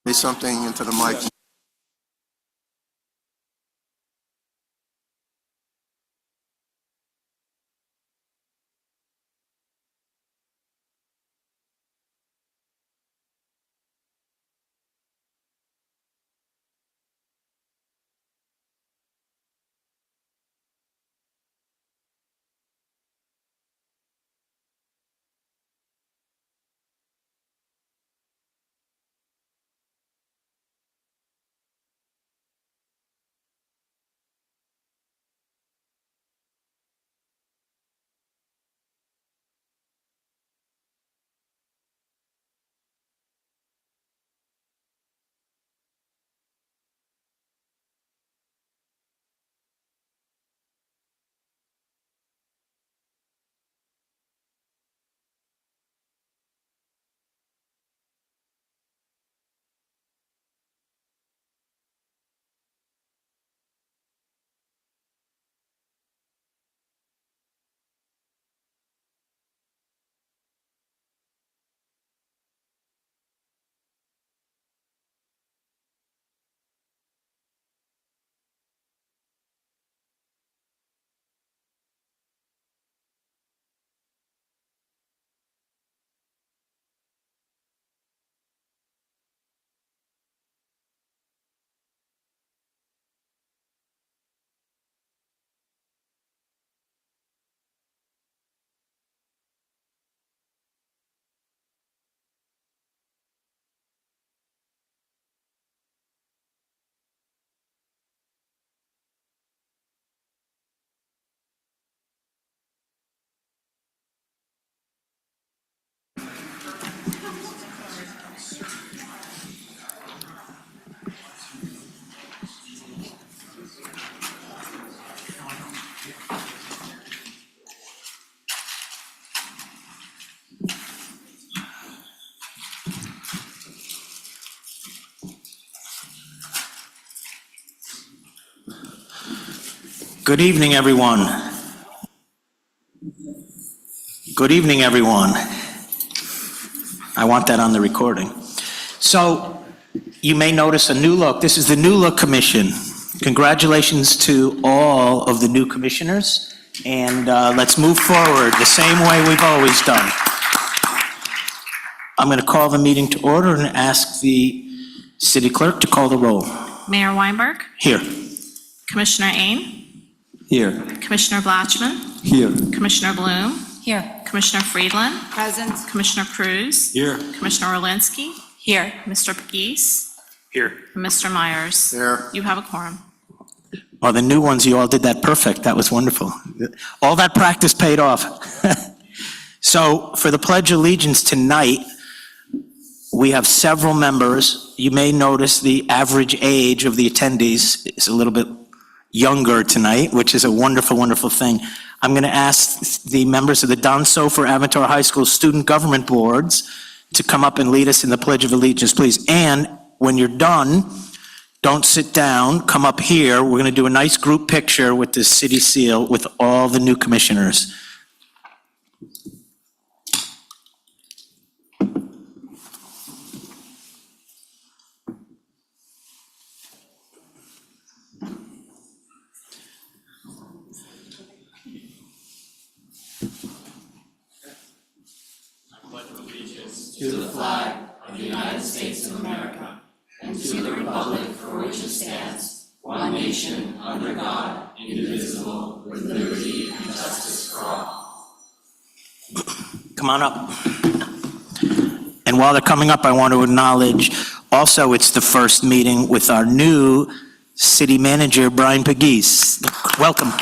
Say something into the mic. Good evening, everyone. Good evening, everyone. I want that on the recording. So you may notice a new look. This is the New Look Commission. Congratulations to all of the new commissioners, and let's move forward the same way we've always done. I'm going to call the meeting to order and ask the city clerk to call the roll. Mayor Weinberg, Here. Commissioner Ain, Here. Commissioner Blatchman, Here. Commissioner Bloom, Here. Commissioner Friedland, Present. Commissioner Cruz, Here. Commissioner Orlinsky, Here. Mr. Pegues, Here. and Mr. Myers. There. You have a quorum. Oh, the new ones, you all did that perfect. That was wonderful. All that practice paid off. So for the Pledge of Allegiance tonight, we have several members. You may notice the average age of the attendees is a little bit younger tonight, which is a wonderful, wonderful thing. I'm going to ask the members of the Don Sofer Aventura High School Student Government Boards to come up and lead us in the Pledge of Allegiance, please. And when you're done, don't sit down, come up here. We're going to do a nice group picture with the city seal with all the new commissioners. To the flag of the United States of America, and to the republic for which it stands, one nation, under God, indivisible, with liberty and justice for all. Come on up. And while they're coming up, I want to acknowledge, also it's the first meeting with our new city manager, Brian Pegues. Welcome.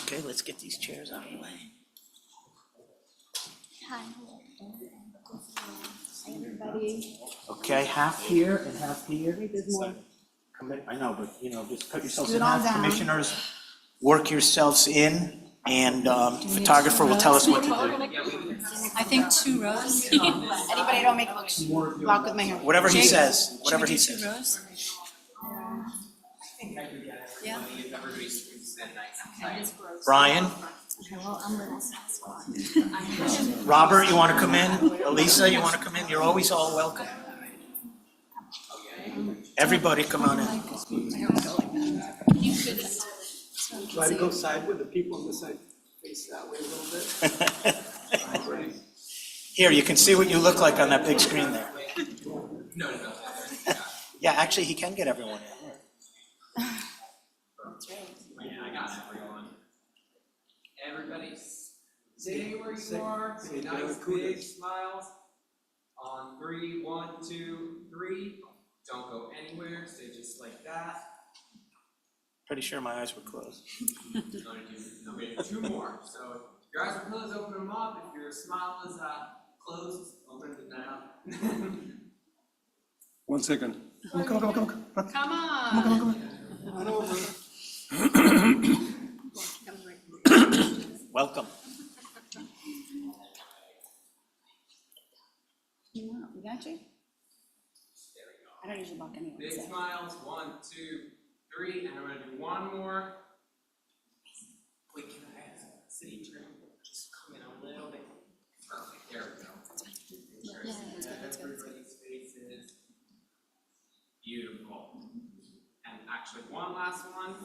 Okay, let's get these chairs out of the way. Hi, everybody. Okay, half here and half here. I know, but just put yourselves Do in it all half. down. Commissioners, work yourselves in, and photographer will tell us what to do. I think 2 rows. Anybody don't make it look with my hair. Whatever he says, whatever he Should we do 2 says. rows? Yeah. Brian, Well, I'm little squad. Robert, you want to come in? Elisa, you want to come in? You're always all welcome. Everybody come on in. Try to go side with the people on the side, face that way a little bit. Here, you can see what you look like on that big screen there. Yeah, actually, he can get everyone in. Yeah, I got everyone. Everybody, stay where you are. Say nice big smiles. On 3, 1, 2, 3. Don't go anywhere. Stay just like that. Pretty sure my eyes were closed. Okay, 2 more. So your eyes are closed. Open them up. If your smile is closed, open it now. 1 second. Come on. Come on. Welcome. We got you? I don't usually walk anyway. Big So. smiles. 1, 2, 3. And I'm going to do one more. Wait, can I have a city trim? Just come in a little bit. Perfect. There we go. Yeah, that's good, that's good. Everybody's faces. Beautiful. And actually, one last one.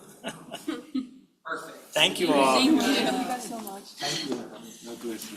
Perfect. Thank you all. Thank you. Thank you guys so much. I don't know who's.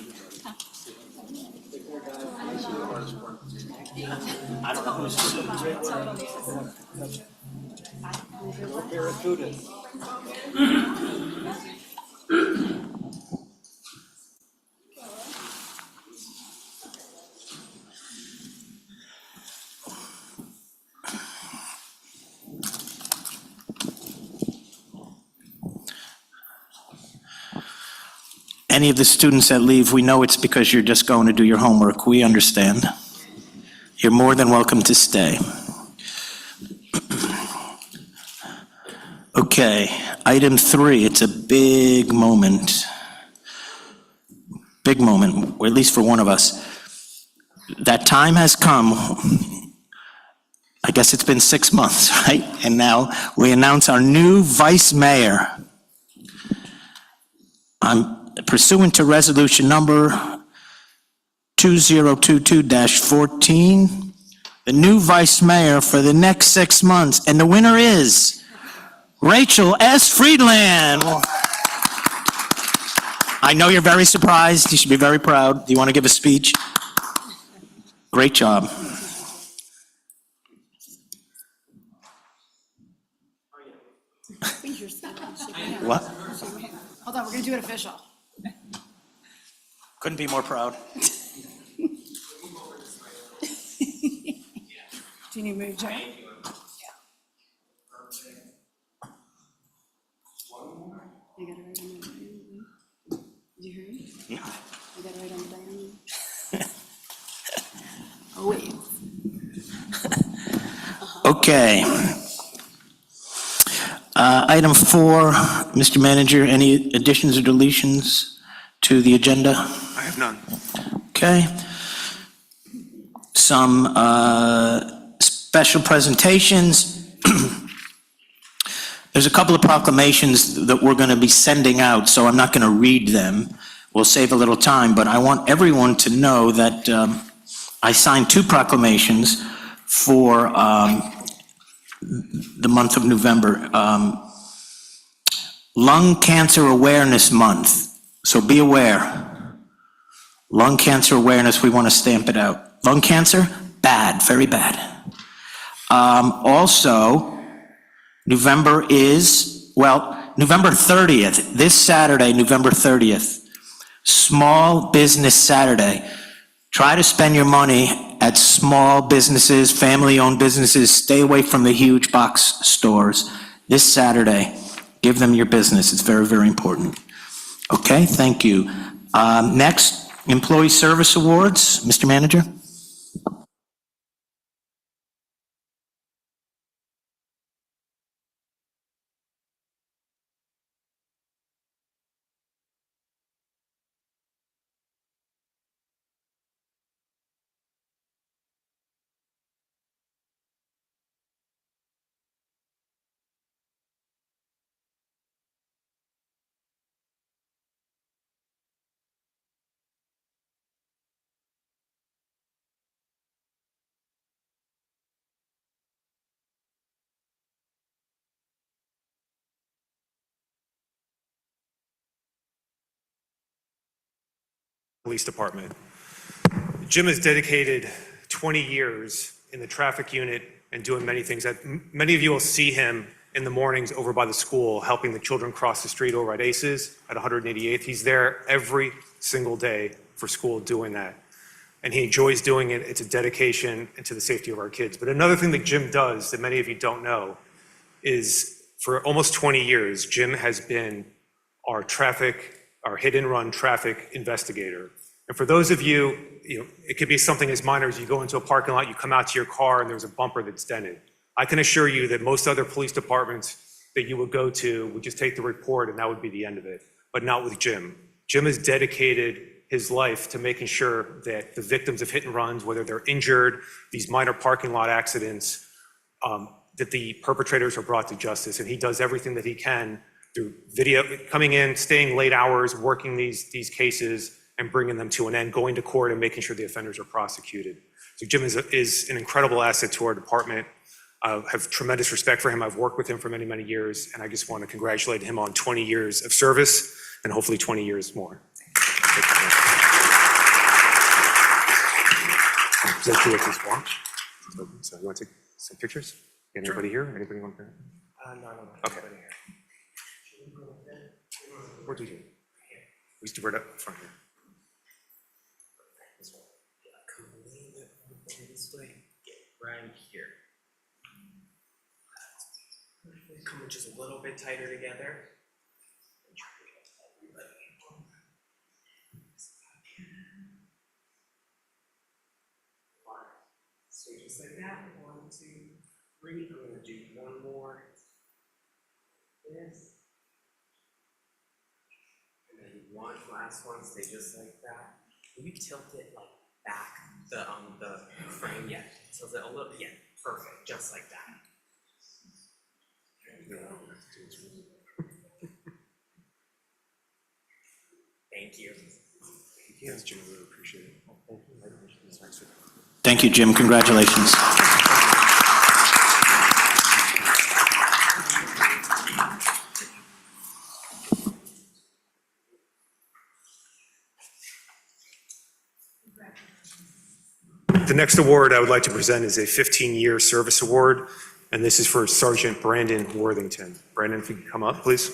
Any of the students that leave, we know it's because you're just going to do your homework. We understand. You're more than welcome to stay. Okay, item 3, it's a big moment. Big moment, or at least for one of us. That time has come. I guess it's been 6 months, right? And now we announce our new vice mayor. Pursuant to resolution number 2022-14, the new vice mayor for the next 6 months, and the winner is Rachel S. Friedland. I know you're very surprised. You should be very proud. Do you want to give a speech? Great job. What? Hold on, we're gonna do it official. Couldn't be more proud. Do you need me to move, Joe? I got it right on the diamond. Did you hear me? No. I got it right on the diamond. Oh, wait. Okay. Item 4, Mr. Manager, any additions or deletions to the agenda? I have none. Okay. Some special presentations. There's a couple of proclamations that we're going to be sending out, so I'm not going to read them. We'll save a little time, but I want everyone to know that I signed 2 proclamations for the month of November. Lung Cancer Awareness Month, so be aware. Lung cancer awareness, we want to stamp it out. Lung cancer, bad, very bad. Also, November 30th, this Saturday, November 30th, Small Business Saturday. Try to spend your money at small businesses, family-owned businesses. Stay away from the huge box stores. This Saturday, give them your business. It's very, very important. Okay, thank you. Next, Employee Service Awards. Mr. Manager? Police Department. Jim has dedicated 20 years in the traffic unit and doing many things. Many of you will see him in the mornings over by the school, helping the children cross the street over at Aces at 188th. He's there every single day for school doing that. And he enjoys doing it. It's a dedication into the safety of our kids. But another thing that Jim does that many of you don't know is for almost 20 years, Jim has been our hit and run traffic investigator. And for those of you, it could be something as minor as you go into a parking lot, you come out to your car and there's a bumper that's dented. I can assure you that most other police departments that you would go to would just take the report and that would be the end of it, but not with Jim. Jim has dedicated his life to making sure that the victims of hit and runs, whether they're injured, these minor parking lot accidents, that the perpetrators are brought to justice. And he does everything that he can through video, coming in, staying late hours, working these cases and bringing them to an end, going to court and making sure the offenders are prosecuted. So Jim is an incredible asset to our department. I have tremendous respect for him. I've worked with him for many, many years, and I just want to congratulate him on 20 years of service and hopefully 20 years more. Is that true with this watch? So you want to take some pictures? Anybody here? Anybody want to? No. Okay. Where do you? We used to right up front here. Come a little bit over this way. Get right here. Come just a little bit tighter together. So just like that. 1, 2, 3. I'm going to do one more. This. And then one last one. Stay just like that. Will you tilt it like back the frame? Yeah. Tilt it a little. Yeah. Perfect. Just like that. Thank you. Yes, Jim, I really appreciate it. Thank you, Jim. Congratulations. The next award I would like to present is a 15-year service award, and this is for Sergeant Brandon Worthington. Brandon, if you could come up, please.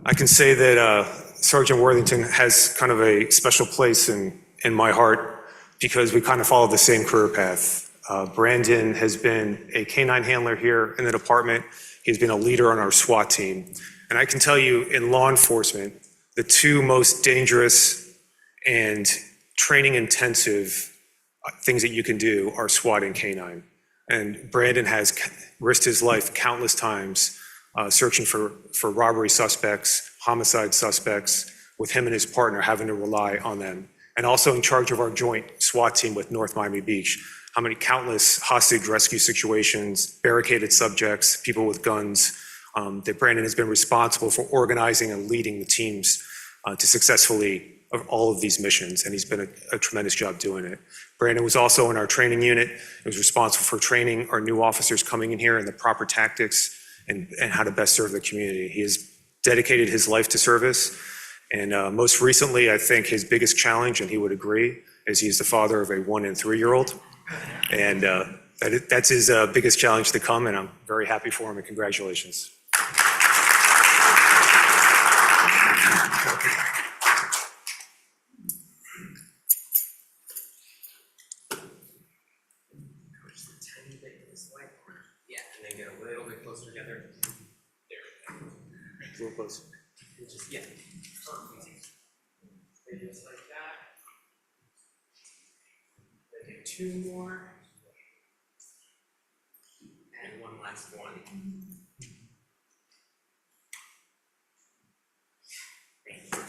I can say that Sergeant Worthington has kind of a special place in my heart because we kind of follow the same career path. Brandon has been a canine handler here in the department. He's been a leader on our SWAT team. And I can tell you in law enforcement, the two most dangerous and training intensive things that you can do are SWAT and canine. And Brandon has risked his life countless times searching for robbery suspects, homicide suspects, with him and his partner having to rely on them. And also in charge of our joint SWAT team with North Miami Beach. How many countless hostage rescue situations, barricaded subjects, people with guns, that Brandon has been responsible for organizing and leading the teams to successfully of all of these missions, and he's been a tremendous job doing it. Brandon was also in our training unit. He was responsible for training our new officers coming in here in the proper tactics and how to best serve the community. He has dedicated his life to service, and most recently, I think his biggest challenge, and he would agree, is he's the father of a 1- and 3-year-old. And that's his biggest challenge to come, and I'm very happy for him, and congratulations. Just a tiny bit this way. Yeah, and then get a little bit closer together. There we go. A little close. Just, yeah. Stay just like that. Then get 2 more. And one last one. Thank you.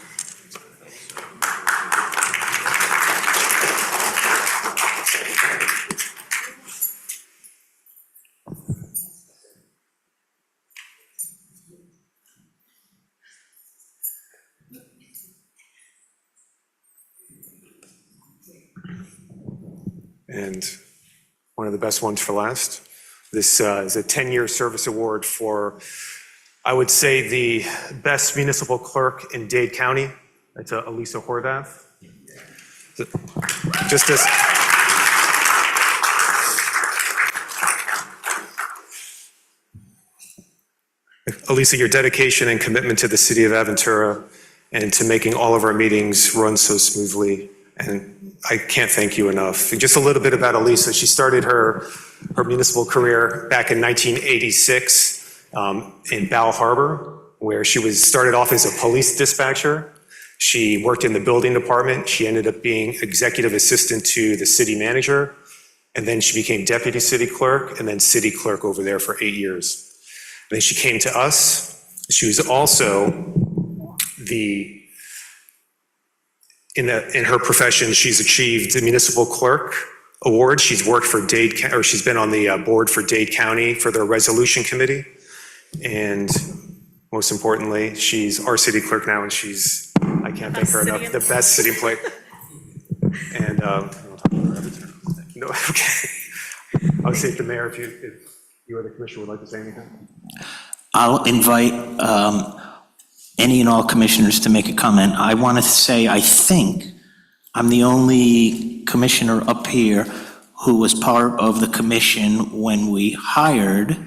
And one of the best ones for last. This is a 10-year service award for, I would say, the best municipal clerk in Dade County. It's Elisa Horvath. Just as... Elisa, your dedication and commitment to the city of Aventura and to making all of our meetings run so smoothly, and I can't thank you enough. And just a little bit about Elisa. She started her municipal career back in 1986 in Bal Harbor, where she started off as a police dispatcher. She worked in the building department. She ended up being executive assistant to the city manager, and then she became deputy city clerk, and then city clerk over there for 8 years. And then she came to us. She was also in her profession, she's achieved the municipal clerk award. She's worked for she's been on the board for Dade County for their resolution committee. And most importantly, she's our city clerk now, and she's, I can't thank her enough, the best city clerk. And, no, okay. I would say to the mayor, if you or the commissioner would like to say anything. I'll invite any and all commissioners to make a comment. I want to say, I think I'm the only commissioner up here who was part of the commission when we hired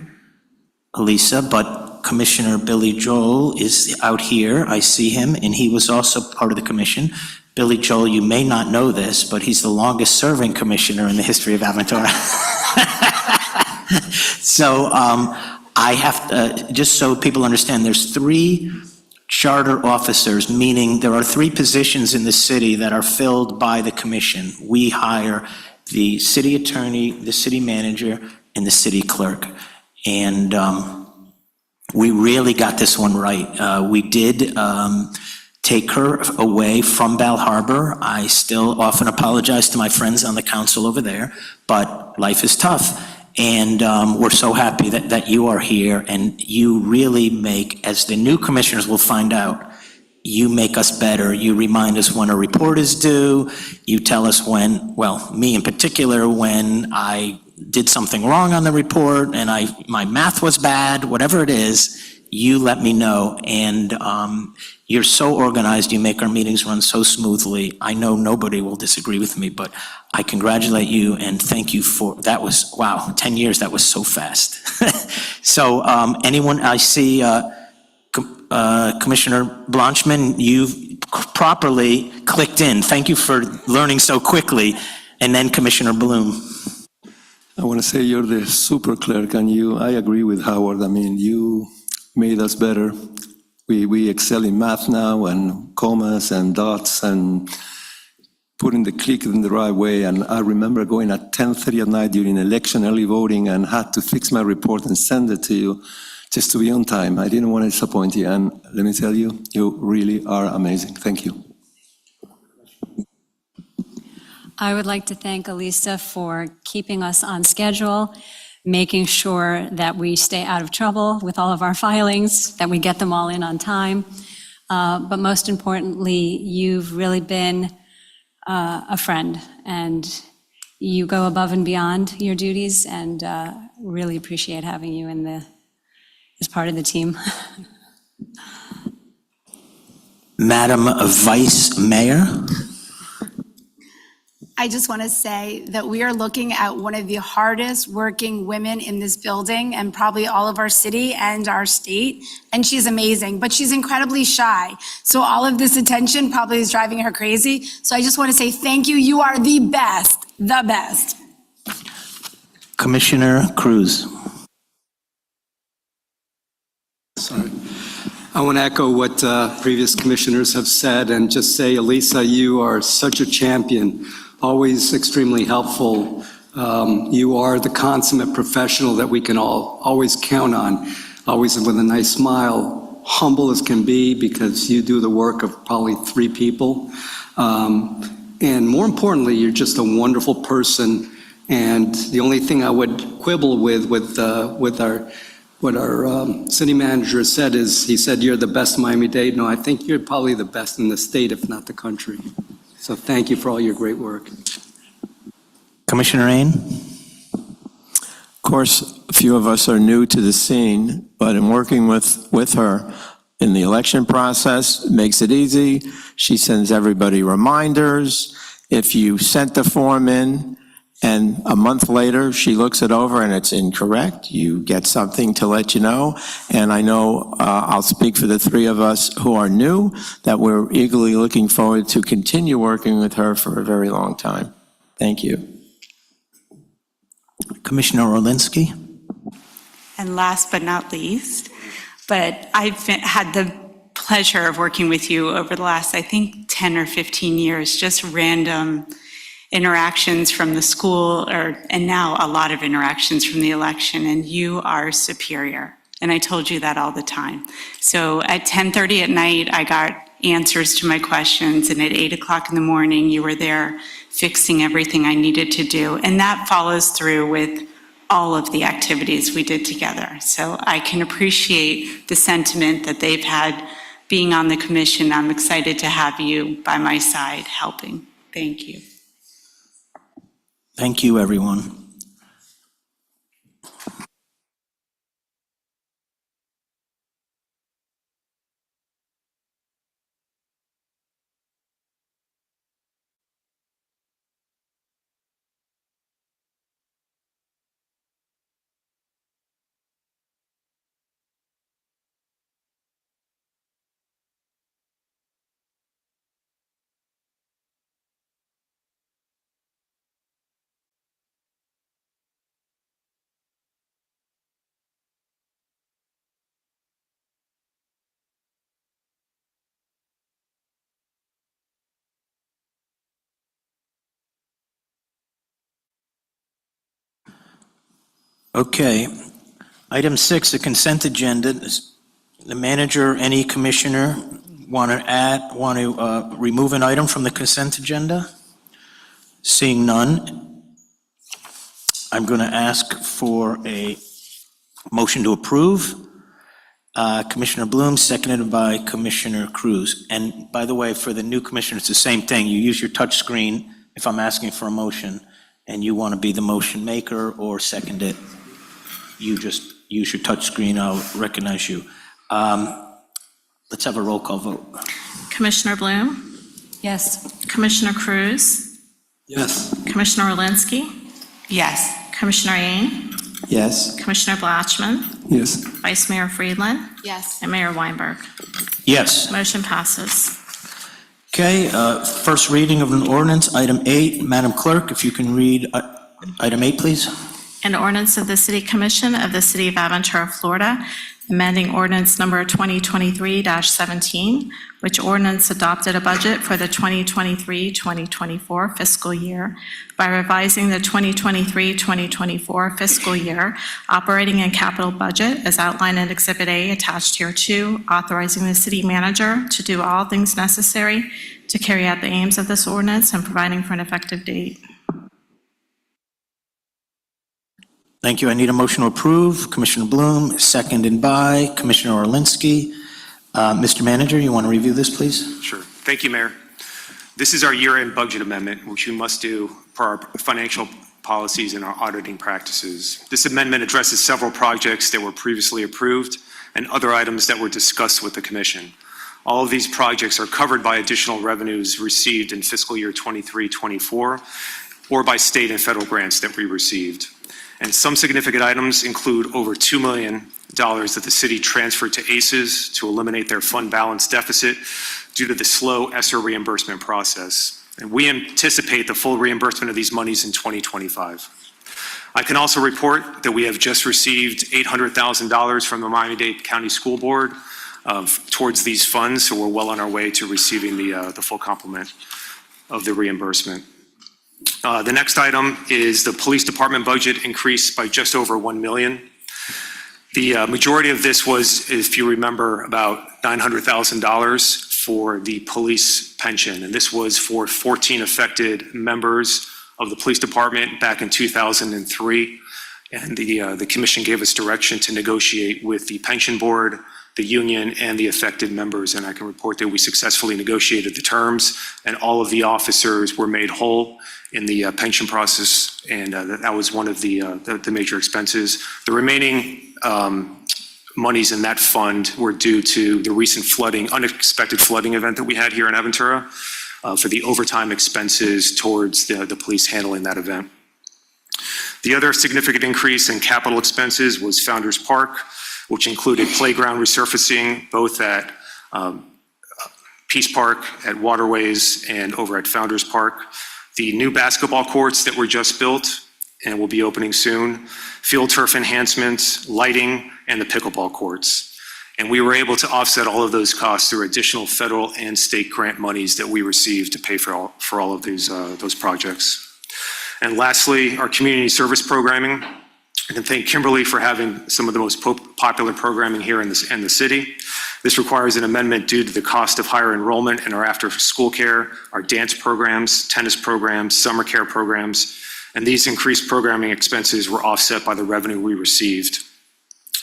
Elisa, but Commissioner Billy Joel is out here. I see him, and he was also part of the commission. Billy Joel, you may not know this, but he's the longest serving commissioner in the history of Aventura. So I have to, just so people understand, there's 3 charter officers, meaning there are 3 positions in the city that are filled by the commission. We hire the city attorney, the city manager, and the city clerk. And we really got this one right. We did take her away from Bal Harbor. I still often apologize to my friends on the council over there, but life is tough. And we're so happy that you are here, and you really make, as the new commissioners will find out, you make us better. You remind us when a report is due. You tell us when, well, me in particular, when I did something wrong on the report and my math was bad, whatever it is, you let me know. And you're so organized. You make our meetings run so smoothly. I know nobody will disagree with me, but I congratulate you and thank you for, that was, wow, 10 years, that was so fast. So anyone, I see Commissioner Blanchman, you've properly clicked in. Thank you for learning so quickly. And then Commissioner Bloom. I want to say you're the super clerk, and I agree with Howard. I mean, you made us better. We excel in math now, and commas and dots, and putting the click in the right way. And I remember going at 10:30 at night during election early voting and had to fix my report and send it to you just to be on time. I didn't want to disappoint you. And let me tell you, you really are amazing. Thank you. I would like to thank Elisa for keeping us on schedule, making sure that we stay out of trouble with all of our filings, that we get them all in on time. But most importantly, you've really been a friend, and you go above and beyond your duties, and really appreciate having you as part of the team. Madam Vice Mayor. I just want to say that we are looking at one of the hardest working women in this building and probably all of our city and our state. And she's amazing, but she's incredibly shy. So all of this attention probably is driving her crazy. So I just want to say thank you. You are the best, the best. Commissioner Cruz. Sorry. I want to echo what previous commissioners have said and just say, Elisa, you are such a champion, always extremely helpful. You are the consummate professional that we can all always count on, always with a nice smile, humble as can be, because you do the work of probably 3 people. And more importantly, you're just a wonderful person. And the only thing I would quibble with what our city manager said is, he said, you're the best in Miami-Dade. No, I think you're probably the best in the state, if not the country. So thank you for all your great work. Commissioner Ain. course, a few of us are new to the scene, but in working with her in the election process, it makes it easy. She sends everybody reminders. If you sent the form in and a month later she looks it over and it's incorrect, you get something to let you know. And I know I'll speak for the three of us who are new that we're eagerly looking forward to continue working with her for a very long time. Thank you. Commissioner Orlinsky? And last but not least, but I've had the pleasure of working with you over the last, I think, 10 or 15 years, just random interactions from the school, and now a lot of interactions from the election, and you are superior. And I told you that all the time. So at 10:30 at night, I got answers to my questions, and at 8 o'clock in the morning, you were there fixing everything I needed to do. And that follows through with all of the activities we did together. So I can appreciate the sentiment that they've had being on the commission. I'm excited to have you by my side helping. Thank you. Thank you, everyone. Okay. Item 6, the consent agenda. The manager, any commissioner want to remove an item from the consent agenda? Seeing none, I'm going to ask for a motion to approve. Commissioner Bloom, seconded by Commissioner Cruz. And by the way, for the new commissioner, it's the same thing. You use your touch screen if I'm asking for a motion, and you want to be the motion maker or second it. You just use your touch screen, I'll recognize you. Let's have a roll call vote. Commissioner Bloom, Yes. Commissioner Cruz, Yes. Commissioner Orlinsky, Yes. Commissioner Ain, Yes? Commissioner Blatchman, Yes. Vice Mayor Friedland, Yes. and Mayor Weinberg. Yes. Motion passes. Okay, first reading of an ordinance, item 8. Madam Clerk, if you can read item 8, please. An ordinance of the City Commission of the City of Aventura, Florida, amending ordinance number 2023-17, which ordinance adopted a budget for the 2023-2024 fiscal year by revising the 2023-2024 fiscal year operating and capital budget as outlined in Exhibit A attached here to, authorizing the city manager to do all things necessary to carry out the aims of this ordinance and providing for an effective date. Thank you. I need a motion to approve. Commissioner Bloom, seconded by Commissioner Orlinsky. Mr. Manager, you want to review this, please? Sure. Thank you, Mayor. This is our year-end budget amendment, which we must do per our financial policies and our auditing practices. This amendment addresses several projects that were previously approved and other items that were discussed with the Commission. All of these projects are covered by additional revenues received in fiscal year 23-24 or by state and federal grants that we received. And some significant items include over $2 million that the city transferred to ACES to eliminate their fund balance deficit due to the slow ESSER reimbursement process. And we anticipate the full reimbursement of these monies in 2025. I can also report that we have just received $800,000 from the Miami-Dade County School Board towards these funds, so we're well on our way to receiving the full complement of the reimbursement. The next item is the police department budget increased by just over $1 million. The majority of this was, if you remember, about $900,000 for the police pension. And this was for 14 affected members of the police department back in 2003. And the commission gave us direction to negotiate with the pension board the union and the affected members, and I can report that we successfully negotiated the terms, and all of the officers were made whole in the pension process, and that was one of the major expenses. The remaining monies in that fund were due to the recent unexpected flooding event that we had here in Aventura for the overtime expenses towards the police handling that event. The other significant increase in capital expenses was Founders Park, which included playground resurfacing both at Peace Park, at Waterways, and over at Founders Park. The new basketball courts that were just built and will be opening soon, field turf enhancements, lighting, and the pickleball courts. And we were able to offset all of those costs through additional federal and state grant monies that we received to pay for all of those projects. And lastly, our community service programming. I can thank Kimberly for having some of the most popular programming here in the city. This requires an amendment due to the cost of higher enrollment in our after-school care, our dance programs, tennis programs, summer care programs, and these increased programming expenses were offset by the revenue we received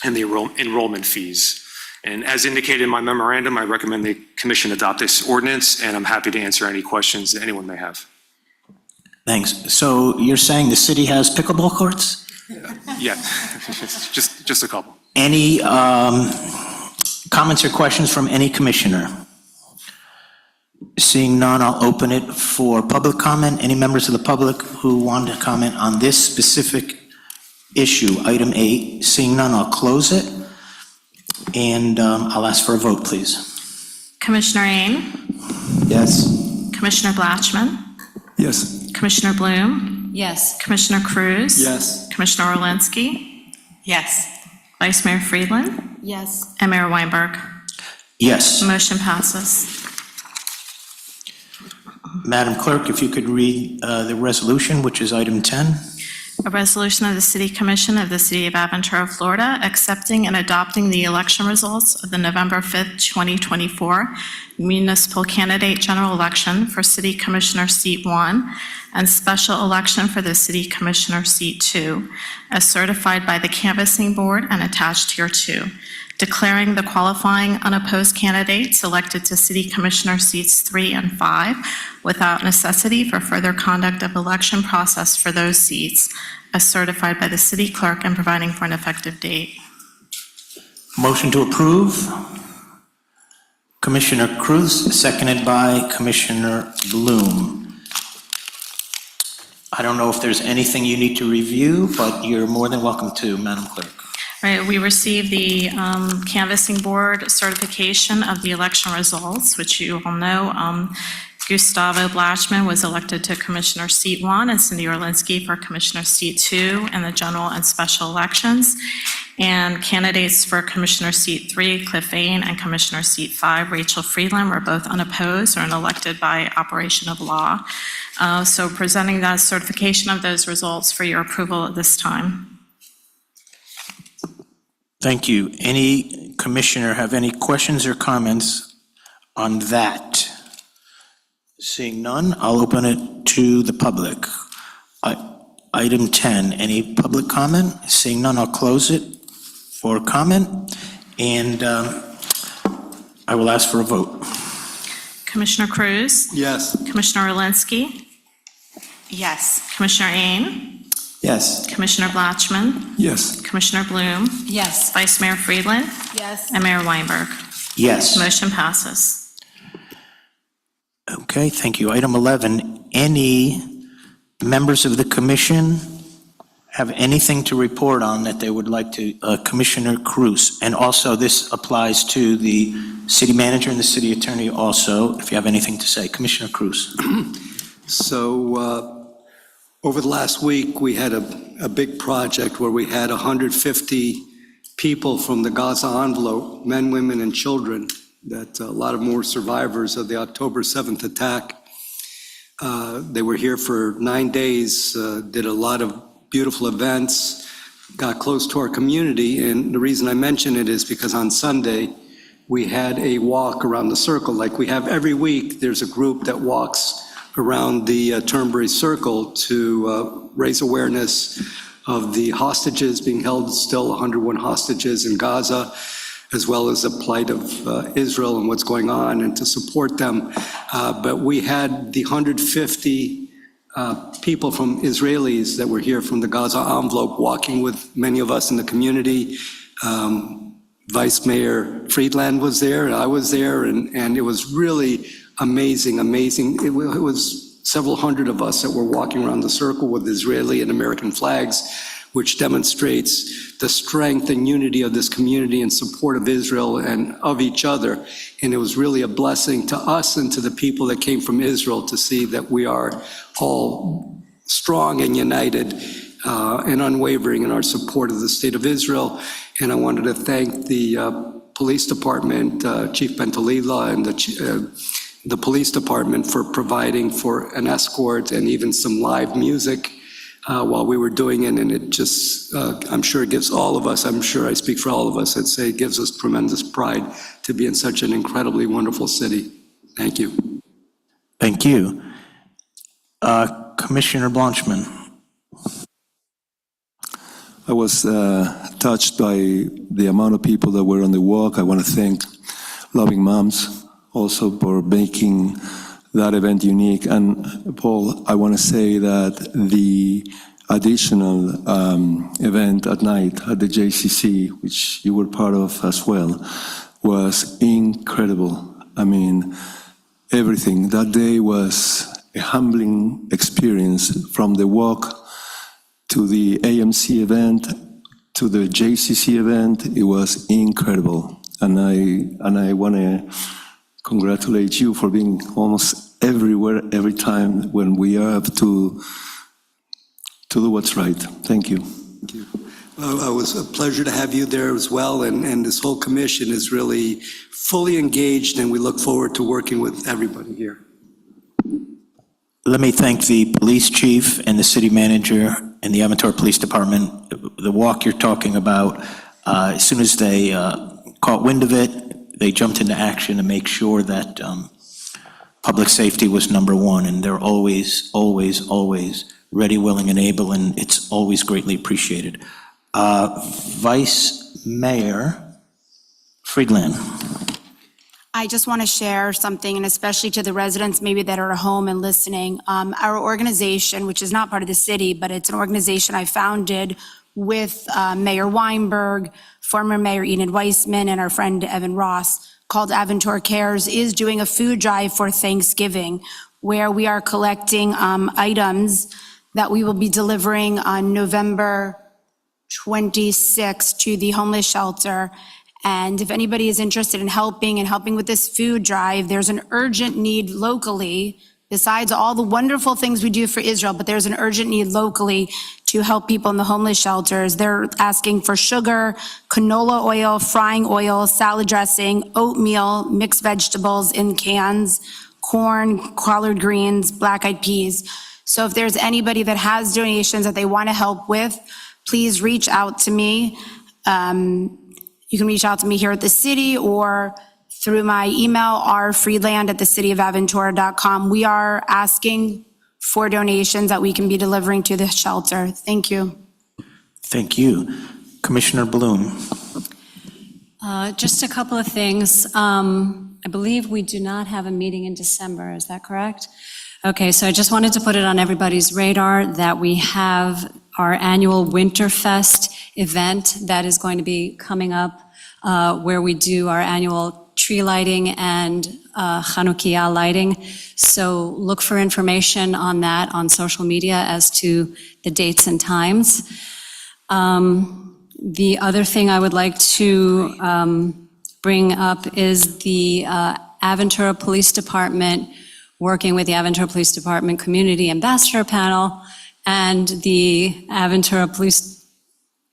and the enrollment fees. And as indicated in my memorandum, I recommend the commission adopt this ordinance, and I'm happy to answer any questions that anyone may have. Thanks. So you're saying the city has pickleball courts? Yeah, just a couple. Any comments or questions from any commissioner? Seeing none, I'll open it for public comment. Any members of the public who want to comment on this specific issue, item 8? Seeing none, I'll close it. And I'll ask for a vote, please. Commissioner Ain, Yes. Commissioner Blatchman, Yes. Commissioner Bloom, Yes. Commissioner Cruz. Yes. Commissioner Orlinsky, Yes. Vice Mayor Friedland, Yes. and Mayor Weinberg. Yes. Motion passes. Madam Clerk, if you could read the resolution, which is item 10. A resolution of the City Commission of the City of Aventura, Florida, accepting and adopting the election results of the November 5th, 2024 municipal candidate general election for City Commissioner Seat 1 and special election for the City Commissioner Seat 2, as certified by the Canvassing Board and attached hereto, declaring the qualifying unopposed candidates elected to City Commissioner Seats 3 and 5 without necessity for further conduct of election process for those seats, as certified by the City Clerk and providing for an effective date. Motion to approve. Commissioner Cruz, seconded by Commissioner Bloom. I don't know if there's anything you need to review, but you're more than welcome to, Madam Clerk. Right, we received the Canvassing Board certification of the election results, which you all know. Gustavo Blatchman was elected to Commissioner Seat 1 and Cindy Orlinsky for Commissioner Seat 2 in the general and special elections. And candidates for Commissioner Seat 3, Cliff Vane, and Commissioner Seat 5, Rachel Friedland, were both unopposed or elected by operation of law. So presenting that certification of those results for your approval at this time. Thank you. Any commissioner have any questions or comments on that? Seeing none, I'll open it to the public. Item 10, any public comment? Seeing none, I'll close it for comment, and I will ask for a vote. Commissioner Cruz, Yes. Commissioner Orlinsky, Yes. Commissioner Ain, Yes. Commissioner Blatchman, Yes. Commissioner Bloom, Yes. Vice Mayor Friedland, Yes. and Mayor Weinberg. Yes. Motion passes. Okay, thank you. Item 11, any members of the commission have anything to report on that they would like to, Commissioner Cruz? And also, this applies to the city manager and the city attorney also, if you have anything to say. Commissioner Cruz. So over the last week, we had a big project where we had 150 people from the Gaza envelope, men, women, and children, that a lot of more survivors of the October 7th attack. They were here for 9 days, did a lot of beautiful events, got close to our community. And the reason I mention it is because on Sunday, we had a walk around the circle. Like we have every week, there's a group that walks around the Turnberry Circle to raise awareness of the hostages being held, still 101 hostages in Gaza. as well as the plight of Israel and what's going on, and to support them. But we had the 150 people from Israelis that were here from the Gaza envelope walking with many of us in the community. Vice Mayor Friedland was there, I was there, and it was really amazing. It was several hundred of us that were walking around the circle with Israeli and American flags, which demonstrates the strength and unity of this community in support of Israel and of each other. And it was really a blessing to us and to the people that came from Israel to see that we are all strong and united and unwavering in our support of the state of Israel. And I wanted to thank the police department, Chief Bentalila, and the police department for providing for an escort and even some live music while we were doing it. And it just, I'm sure it gives all of us, I'm sure I speak for all of us, I'd say it gives us tremendous pride to be in such an incredibly wonderful city. Thank you. Thank you. Commissioner Blanchman. I was touched by the amount of people that were on the walk. I want to thank Loving Moms also for making that event unique. And Paul, I want to say that the additional event at night at the JCC, which you were part of as well, was incredible. I mean, everything. That day was a humbling experience, from the walk to the AMC event to the JCC event. It was incredible. And I want to congratulate you for being almost everywhere, every time when we have to do what's right. Thank you. Thank you. Well, it was a pleasure to have you there as well, and this whole commission is really fully engaged, and we look forward to working with everybody here. Let me thank the police chief and the city manager and the Aventura Police Department. The walk you're talking about, as soon as they caught wind of it, they jumped into action to make sure that public safety was number one, and they're always, always, always ready, willing, and able, and it's always greatly appreciated. Vice Mayor Friedland. I just want to share something, and especially to the residents maybe that are at home and listening. Our organization, which is not part of the city, but it's an organization I founded with Mayor Weinberg, former Mayor Enid Weissman, and our friend Evan Ross, called Aventura Cares, is doing a food drive for Thanksgiving, where we are collecting items that we will be delivering on November 26th to the homeless shelter. And if anybody is interested in helping with this food drive, there's an urgent need locally, besides all the wonderful things we do for Israel, but there's an urgent need locally to help people in the homeless shelters. They're asking for sugar, canola oil, frying oil, salad dressing, oatmeal, mixed vegetables in cans, corn, collard greens, black-eyed peas. So if there's anybody that has donations that they want to help with, please reach out to me. You can reach out to me here at the city or through my email, rfriedland@thecityofAventura.com. We are asking for donations that we can be delivering to the shelter. Thank you. Thank you. Commissioner Bloom. Just a couple of things. I believe we do not have a meeting in December, is that correct? Okay, so I just wanted to put it on everybody's radar that we have our annual Winterfest event that is going to be coming up, where we do our annual tree lighting and Chanukiah lighting. So look for information on that on social media as to the dates and times. The other thing I would like to bring up is the Aventura Police Department, working with the Aventura Police Department Community Ambassador Panel and the Aventura Police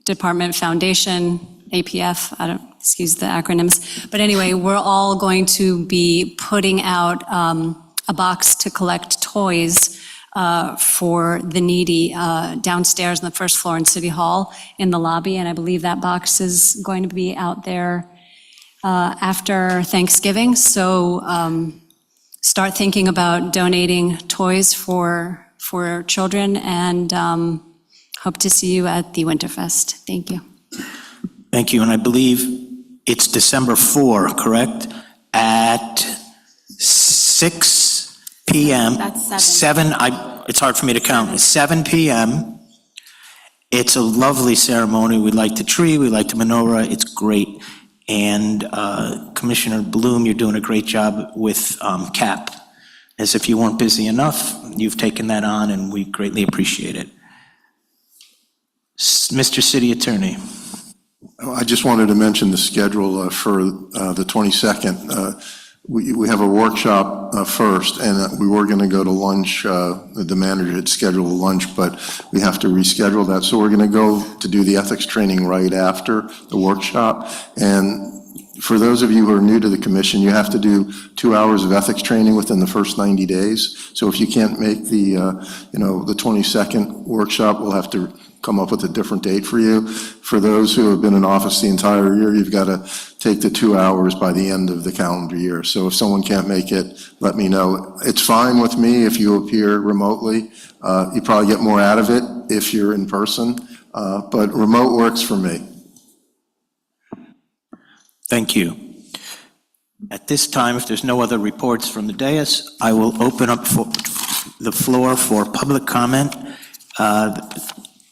Department Foundation, APF, excuse the acronyms. But anyway, we're all going to be putting out a box to collect toys for the needy downstairs on the first floor in City Hall in the lobby. And I believe that box is going to be out there after Thanksgiving. So start thinking about donating toys for children, and hope to see you at the Winterfest. Thank you. Thank you. And I believe It's December 4, correct? At 6 PM. That's 7. It's hard for me to count. It's 7 PM. It's a lovely ceremony. We light the tree, we light the menorah. It's great. And Commissioner Bloom, you're doing a great job with CAP. As if you weren't busy enough, you've taken that on, and we greatly appreciate it. Mr. City Attorney. I just wanted to mention the schedule for the 22nd. We have a workshop first, and we were going to go to lunch. The manager had scheduled a lunch, but we have to reschedule that. So we're going to go to do the ethics training right after the workshop. And for those of you who are new to the commission, you have to do 2 hours of ethics training within the first 90 days. So if you can't make the 22nd workshop, we'll have to come up with a different date for you. For those who have been in office the entire year, you've got to take the 2 hours by the end of the calendar year. So if someone can't make it, let me know. It's fine with me if you appear remotely. You probably get more out of it if you're in person, but remote works for me. Thank you. At this time, if there's no other reports from the dais, I will open up the floor for public comment.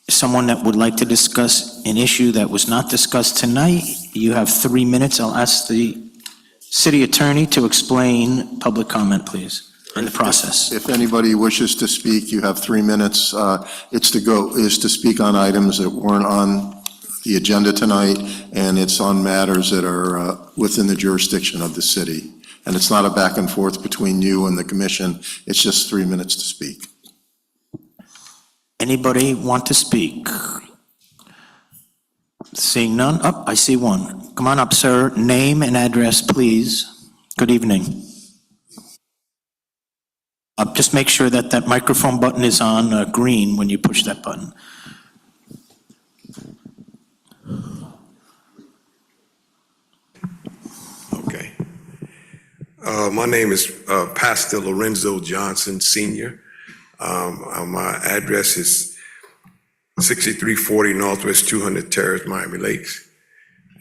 Someone that would like to discuss an issue that was not discussed tonight, you have 3 minutes. I'll ask the city attorney to explain public comment, please, and the process. If anybody wishes to speak, you have 3 minutes. Is to speak on items that weren't on the agenda tonight, and it's on matters that are within the jurisdiction of the city. And it's not a back and forth between you and the commission. It's just 3 minutes to speak. Anybody want to speak? Seeing none? Oh, I see one. Come on up, sir. Name and address, please. Good evening. Just make sure that that microphone button is on green when you push that button. Okay. My name is Pastor Lorenzo Johnson, Sr. My address is 6340 Northwest 200 Terrace, Miami Lakes.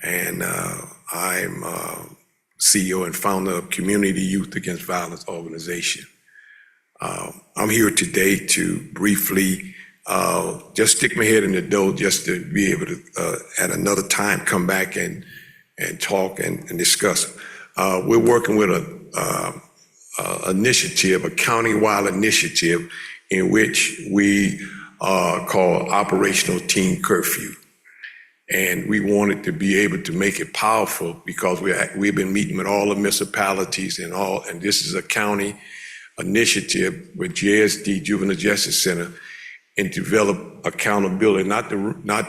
And I'm CEO and founder of Community Youth Against Violence organization. I'm here today to briefly just stick my head in the door just to be able to, at another time, come back and talk and discuss. We're working with a initiative, a county-wide initiative in which we call Operational Teen Curfew. And we wanted to be able to make it powerful because we've been meeting with all the municipalities and this is a county initiative with JSD, Juvenile Justice Center, and develop accountability, not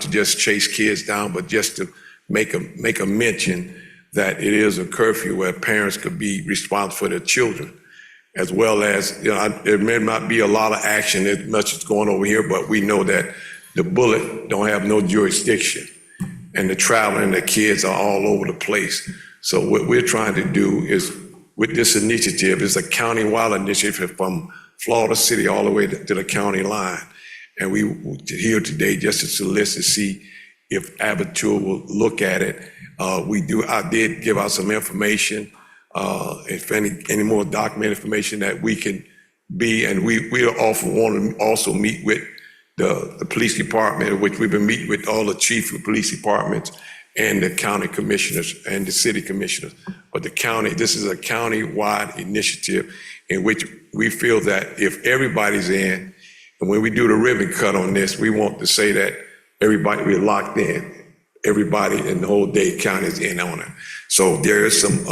to just chase kids down, but just to make a mention that it is a curfew where parents could be responsible for their children, as well as, there may not be a lot of action as much as going over here, but we know that the bullet don't have no jurisdiction, and the traveling and the kids are all over the place. So what we're trying to do is, with this initiative, is a county-wide initiative from Florida City all the way to the county line. And we here today just to solicit to see if Aventura will look at it. I did give out some information, if any more document information that we can be, and we also want to also meet with the police department, which we've been meeting with all the chief of police departments and the county commissioners and the city commissioners. But this is a county-wide initiative in which we feel that if everybody's in, and when we do the ribbon cut on this, we want to say that we're locked in. Everybody in the whole Dade County is in on it. So there is some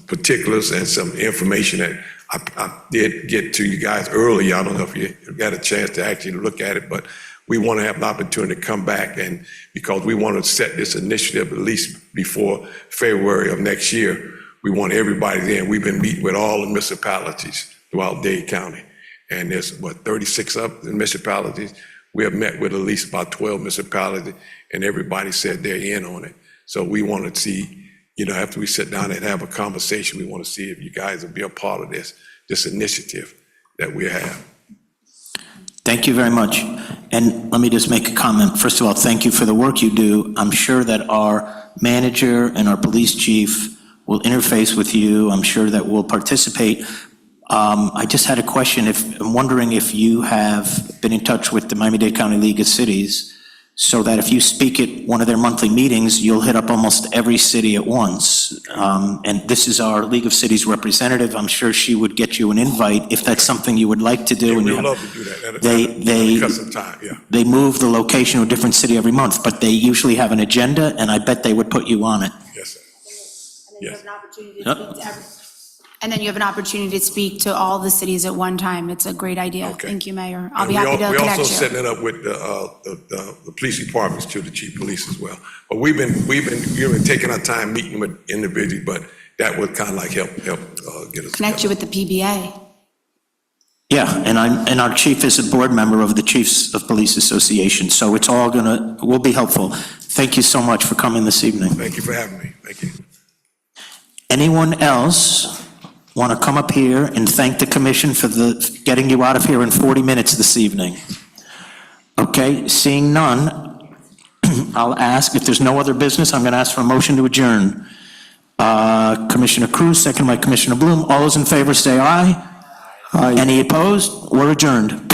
particulars and some information that I did get to you guys earlier. I don't know if you got a chance to actually look at it, but we want to have an opportunity to come back, and because we want to set this initiative at least before February of next year. We want everybody in. We've been meeting with all the municipalities throughout Dade County, and there's 36 of the municipalities. We have met with at least about 12 municipalities, and everybody said they're in on it. So we want to see, after we sit down and have a conversation, we want to see if you guys will be a part of this initiative that we have. Thank you very much. And let me just make a comment. First of all, thank you for the work you do. I'm sure that our manager and our police chief will interface with you. I'm sure that we'll participate. I just had a question. I'm wondering if you have been in touch with the Miami-Dade County League of Cities so that if you speak at one of their monthly meetings, you'll hit up almost every city at once. And this is our League of Cities representative. I'm sure she would get you an invite if that's something you would like to do. Yeah, and we you would have- love to do that. That'll cut some time, yeah. They move the location to a different city every month, but they usually have an agenda, and I bet they would put you on it. Yes, sir. And then you have an opportunity Yep. to speak to and then you have an opportunity to speak to all the cities at one time. It's a great idea. Okay. Thank you, Mayor. I'll And be happy to we connect also you. setting it up with the police departments to the chief police as well. But we've been taking our time meeting with individuals, but that would kind of like help get us. Connect you with the PBA. Yeah, and our chief is a board member of the Chiefs of Police Association, so it's all will be helpful. Thank you so much for coming this evening. Thank you for having me. Thank you. Anyone else want to come up here and thank the commission for getting you out of here in 40 minutes this evening? Okay, seeing none, I'll ask, if there's no other business, I'm going to ask for a motion to adjourn. Commissioner Cruz, second by Commissioner Bloom. All those in favor say aye. Aye. Any opposed? We're adjourned.